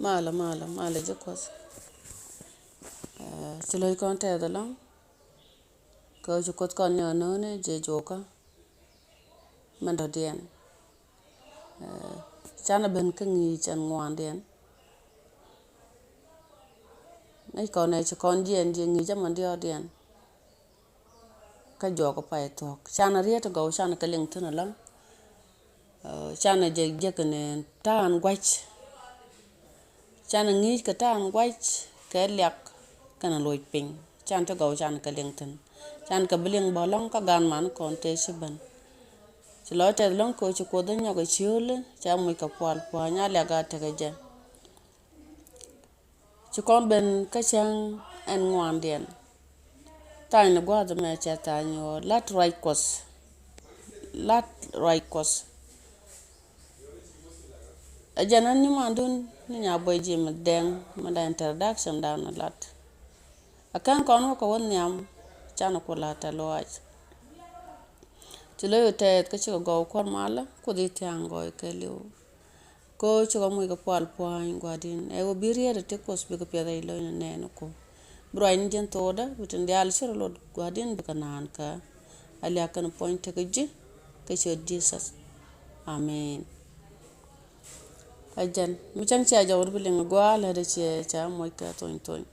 mala jekos chiloi kon te da long ko jukot kon no ne je joka mando dien chana ben ka ngi chan ngwan dien nei kon ne kon dien je ngi jaman dio dien ka joka pai tok chana riet go chana ka ling tuna lang chana je kene tan gwach chana ngi ka tan gwach ka lyak kana loj pin chan to go chan ka ling tun chan ka biling bolong ka gan man kon te shiban chilo te long ko chu ko den yo ga chiule cha mu ka kwal kwa nya lya ga te ga je chu kon ben ka chang en ngwan dien tai na gwa de me cha ta nyo lat right kos ajanan ni mandun ni nya boy je me deng ma da introduction down a lot akan kon ko won nyam chana ko la ta loaj chilo te ka chi go kon mala ko di tango ke liu ko chi go mu ga pal pwan gwadin e wo biriere te kos be ko pede lo ne no ko broin den toda bitin dial shir lo gwadin be kanan ka ali akan point ke ji ke cho jesus amen ajan mi chan cha jawr biling gwa la de che cha moy ka ton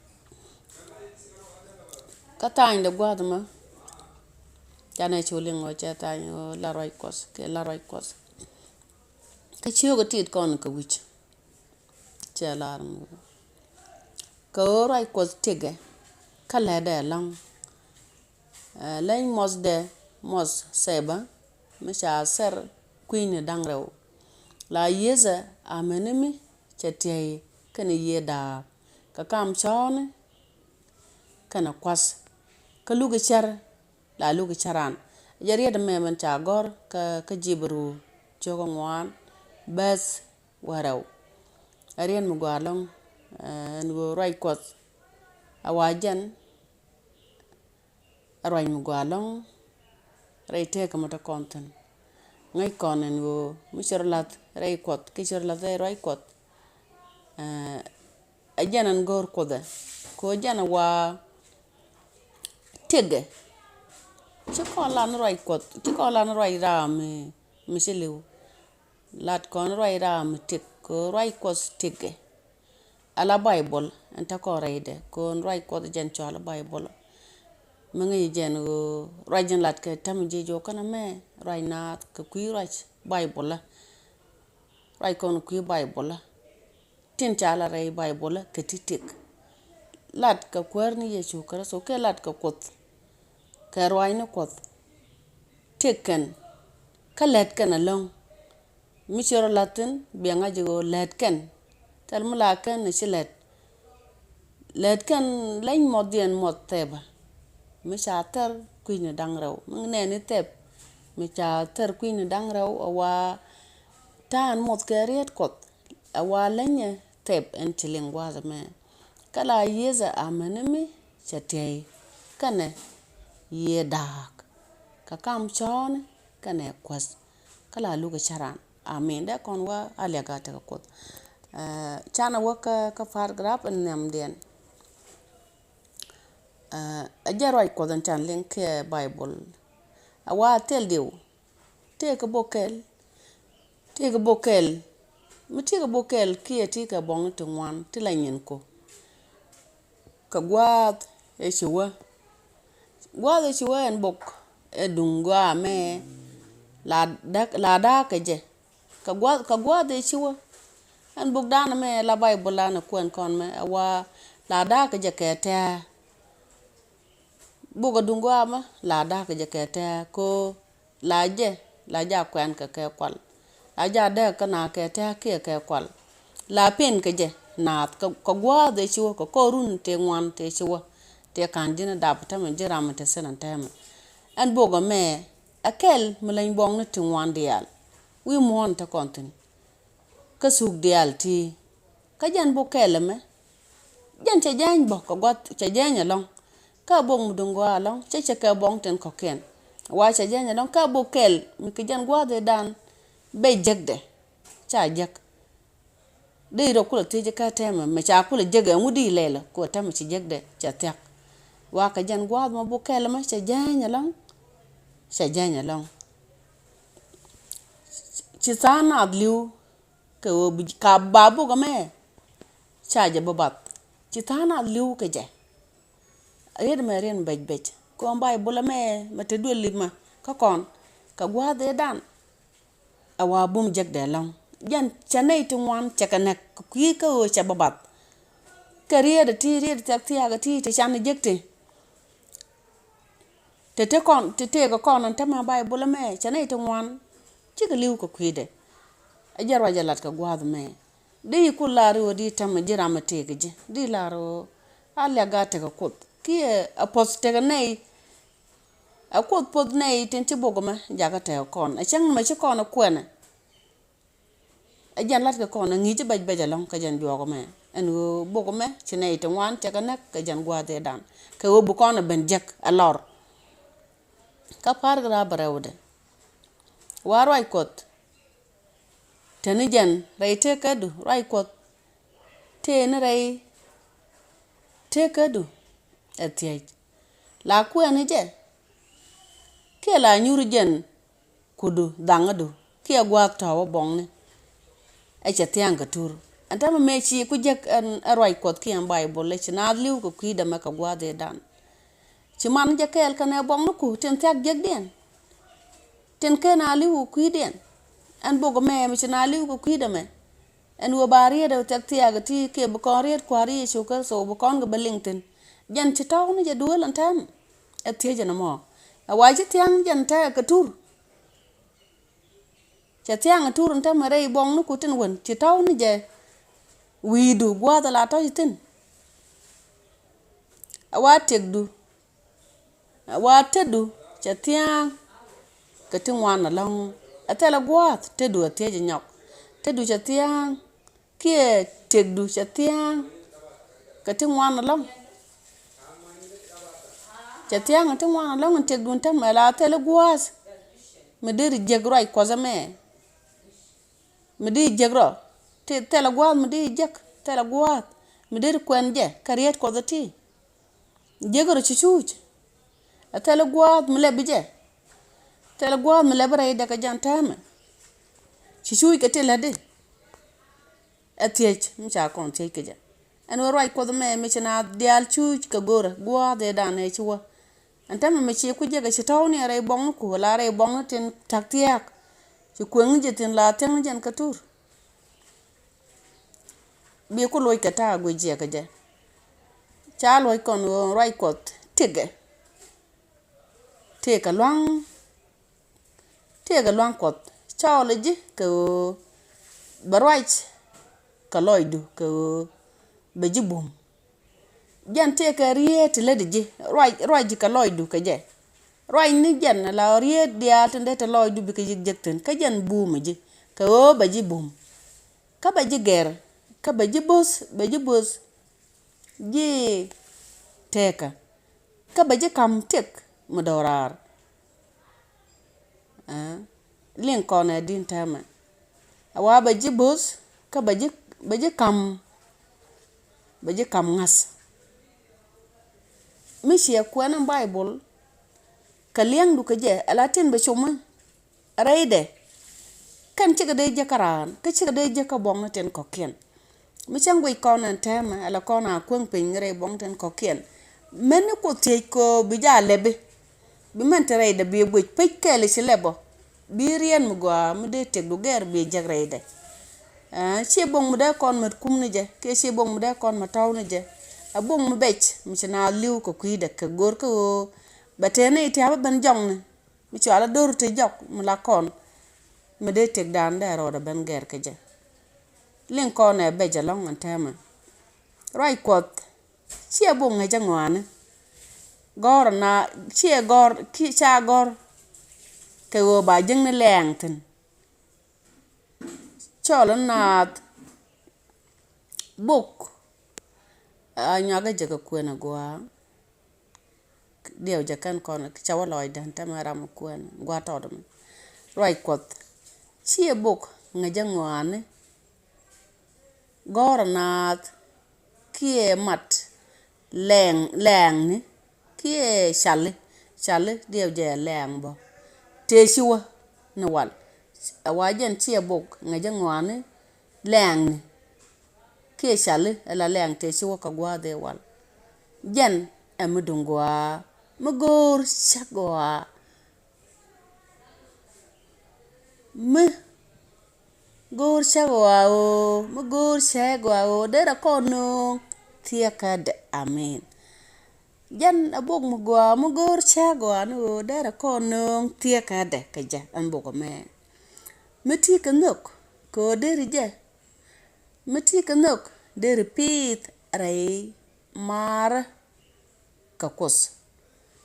ka tan de gwa ma jana chuling o cha tan la roi kos ke la roi kos ka chiyo go tit kon ka wich cha lar mu ka roi kos tige ka le de lang lain mos seba mi cha ser queen dang rew la yeza amenemi chatei kana yeda ka kam chone kana kwas ka lugu char la lugu charan yariya de memen cha gor ka jibru jogo ngwan bas waraw arian mu gwalong ngo roi kwas awajan arwai mu gwalong reite ka mata konten ngai konen wo mushirlat rei kot kishirlat rei kot ajanan gor koda ko jana wa tege chiko lan roi kot chiko lan roi ram mishiliu lat kon roi ram tik ko roi kos tege ala bible enta ko reide ko roi kot jen cho ala bible mangi jen go rajin lat ke tam je jo kana me rai na ka kui raj bible rai kon kui bible tin chala rai bible ke titik lat ka kwerni ye chu kara so ke lat ka kot ka roi na kot tikken ka let kana long mi choro latin bi nga jo let ken tal mula ken ni let ken lain modien mod teba mi chatar queen dang raw mi ne ni tep mi chatar queen dang raw wa tan mod keriet kot wa lenye tep en tilingwa me kala yeza amenemi chatei kane yedak ka kam chon kane kwas kala luga charan amen da kon wa alega ta kot chana wa ka paragraph en nam den ajaroi ko dan chan len ke bible awa tel diu te ka bokel mi te ka bokel ki ti ka bong to wan ti la nyen ko ka gwat e chiwa en bok e dungwa me la da ka je ka gwat e chiwa en bok dana me la bible la na kon me awa la da ka je ke ta buga dungwa ma la da ka je ke ta ko la ja kwen ka ke kwal la ja de ka na ke ta ke kwal la pen ka je na ka gwa de chiwo ko run te ngwan te chiwo te kan dina da pata me jira me te senan tema an buga me akel mulain bong na te ngwan dial wi mon ta kontin ka suk dial ti ka jan bu kele me jan che jan bo ko got che jan long ka bong mudungwa long che ka bong ten ko ken wa che jan long ka bu kel mi ke jan gwa de dan be jegde cha jeg de ro kula teje ka tema me cha kula jege ngudi lela ko tema ci jegde cha tek wa ka jan gwa ma bu kel ma cha janya long cha janya long ci sana adliu ko ka babu ga me cha je babat ci sana adliu ke je red me ren bej ko mbay bula me ma te doli ma ka kon ka gwa de dan awa bum jegde long jan chanay tu wan chakanak ki ko cha babat kariya da ti ri ta ti aga ti te chan jekte te kon te ga kon ta ma bay bula me chanay tu wan ci ga liw ko kwide a jarwa jalat ka gwad me di ku laro di tam jira ma te ge di laro alla ga te ga kut ki a post te ga nei a kut pod nei tin ti bogoma jaga te kon a chang ma ci kon ko na a jan lat ka kon ngi ci baj bajalong ka jan jogo me en bogo me ci nei te wan te ga nak ka jan gwade dan ka wo bu kon ben jek a lor ka par gra barawde war way kot tani jan ray te kadu ray kot te ne ray te kadu atiyaj la ku ani je ke la nyuru jen kudu dangadu ke gwa tawo bongne a cha tianga tur anta me chi ku jek an ray kot ki am bible le chi na liu ko ki da ma ka gwa de dan chi man je kel kana bongnu ku ten tak jeg den ten ke na liu ku den an bogo me mi chi na liu ko ki da me en wo bari da tak tiaga ti ke bu kon riet kwari chu ka so bu kon ga belington jan chi taw ni je duel an tam a tieje na mo a waji tiang jan ta ka tur cha tiang tur an tam re bong nu ku tin won chi taw ni je wi du gwa da la taw tin a wa tek du a wa tedu cha tiang ka tin wan na long a tela gwa tedu a tieje nyok tedu cha tiang kia tek du cha tiang ka tin wan na long cha tiang tin wan na long tek du tam la tela gwas me dir jegro ay ko zame me di jegro te tela gwas me di jek tela gwas me dir kwenje kariet ko zati jegro chuchuch a tela gwas me lebije tela gwas me lebre da ka jantame chuchuch ka tela de atiyech mcha kon te keja an wo rai ko me me china dial chuch ka gora gwa de dan e chuwa anta me chi ku je ga chitawni rai bong ku la rai bong tin taktiak chi kweng je tin la ten jen ka tur bi ku loy ka ta go je ka je cha loy kon wo rai ko tige te ka long ko cha le ji ko barwach ka loydu ko beji bum jan te ka riet le de roi ji ka loydu ka je roi ni jan la riet dia tende te loydu bi ka jekten ka jan bum ji ka o beji bum ka beji ger ka beji bos ji teka ka beji kam tek modorar lin kona din tama awa beji bos ka beji kam ngas mishi kwana bible ka liang du ka je alatin be chuma raide kan chiga de jakaran ka chiga de jaka bong ten kokien mi changwe kona tema ala kona kweng pin re bong ten kokien men ko te ko bija lebe bi men tere de bi bu pekele ci lebo bi rien mu go mu de tek du ger bi jagreide ci bong mu da kon mat kum ni je ke ci bong mu da kon ma taw ni je a bong mu becc mi ci na liw ko kuy de ke gor ko batene iti aba ban jong ni mi ci ala dor te jok mu la kon mu de tek dan da ro da ban ger ke je lin kon e beja long an tema rai kot ci bong nga jangwane gor na ci gor ki cha gor ke wo ba jeng ne lengten cholan na book anyaga jaga kwena gwa dio jakan kon chawa loy dan tamaram kwen gwa todum right kot chie book nga jangwane gor nath kie mat leng ni kie chale dia je leng bo te shiwa na wal awajen chia bok ngaja ngwane leng ni kie chale la leng te shiwa ka gwa de wal jen amudungwa magor chagwa me gor chagwa o magor chagwa o dera kono tia kad amen jan abog mugwa magor chagwa no dera kono tia kad kaja ambogo me meti kanok ko deri je meti kanok deri pit rai mar kakos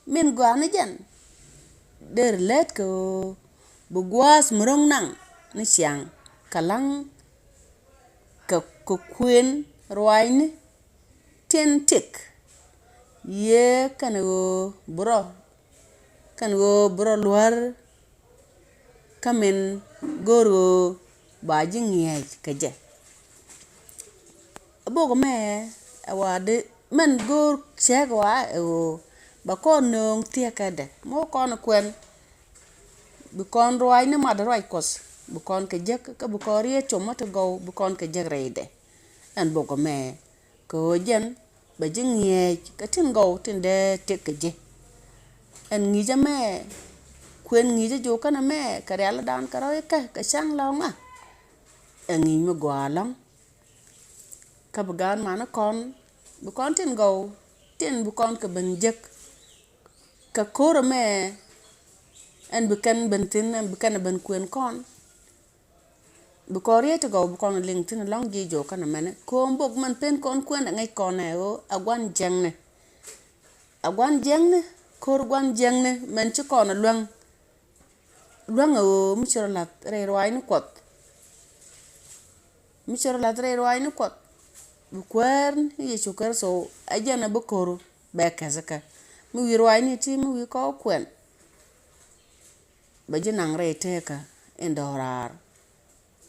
min gwa ni jan der let ko bugwas murong nang ni siang kalang ka kwen rwai ni ten tik ye kan go bro luar kamen goro baji ngiyaj kaje abogo me awade men gor chegwa o ba kon nong tia kada mo kon kwen bu kon roi ne mad roi kos bu kon ke jek ka bu ko rie chomo to go bu kon ke jek reide an bogo me ko jen ba jingye ka tin go tin de tekeje an ngi jame kwen ngi je jo kana me ka real dan ka roi ka chang longa an ngi mo gwalong ka bu gan mana kon bu kon tin go tin bu kon ka ben jek ka koro me en bu kan ben tin en bu kan ben kwen kon bu ko riete go bu kon ling tin long ji jo kana mene ko mbok man pen kon kwen ngai kon e o agwan jengne kor gwan jengne men ci kon luang o mi choro lat re roi ni kot mi choro lat re roi ni kot bu kwern ye chukar so ajana bu koru be kazaka mi wi roi ni ti mi wi ko kwen ba jinang re teka endorar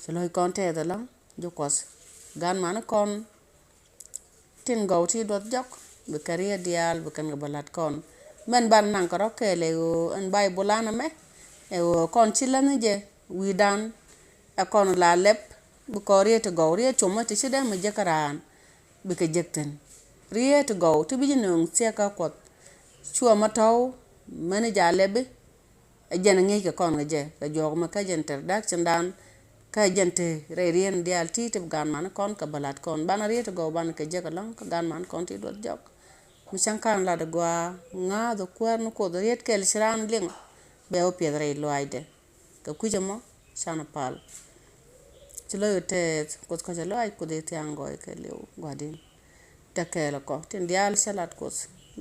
seloi kon te da lang jo kos gan man kon tin go ti dot jok be kariya dial be kan balat kon men ban nang ko rokele o en bible ana me e o kon chilane je wi dan e kon la lep bu ko riete go rie chuma ti chide me jekaran be ke jekten riete go ti bi jinung tieka kot chua mataw mane ja lebe ajana ngi ka kon je ka jog ma ka jenter dak chandan ka jente re rien dial ti te gan man kon ka balat kon bana riete go ban ka je ka long ka gan man kon ti dot jok mi chankan la de gwa nga do kwarno ko do riet kel shran ling be o piedre loide ka kujamo sana pal chilo yote ko ko jalo ay ko de te ango e ke lew gwadin takela ko tin dial salat kos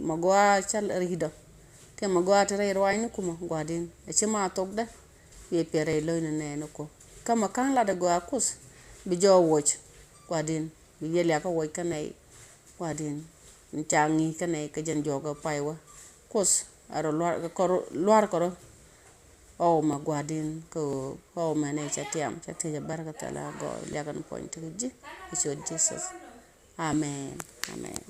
magwa chal rido ke magwa tere rwai ni kuma gwadin e chima tokda ye pere loine ne no ko kama kan la de gwa kus bi jo woch gwadin bi yele ka woch kanai gwadin nchangi kanai ka jen joga paiwa kus aro luar koro o ma gwadin ko o mane chatiam chatia baraka tala go legan point ji Jesus amen amen